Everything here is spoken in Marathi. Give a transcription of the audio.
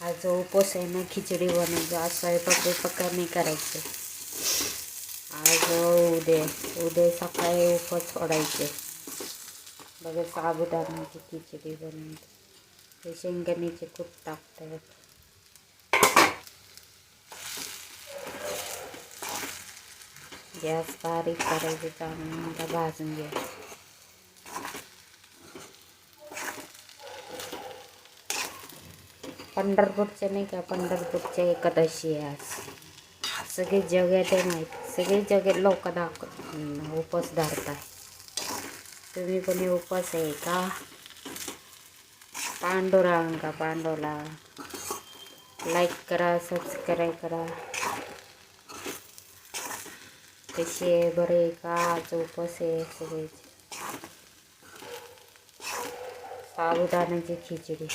आज उपवास आहे ना, खिचडी बनवायची. आज स्वयंपाक नाही करायचं. आज उद्या सकाळी उपवास सोडायचे. बघा, साबुदाण्याची खिचडी बनवते. ते शेंगदाण्याचे कूट टाकतात. गॅस बारीक करायचे, चांगला भाजून घ्या. पंढरपूरच्या नाही का, पंढरपूरच्या एकादशी आहे आज. सगळे जगात आहे माहीत, सगळे जगात लोक उपवास धरतात. तुम्ही कोणी उपवास आहे का? पांडुला लाईक करा, सबस्क्राईब करा. कशी आहे, बरे आहे का? आज उपवास आहे सगळे. साबुदाण्याची खिचडी.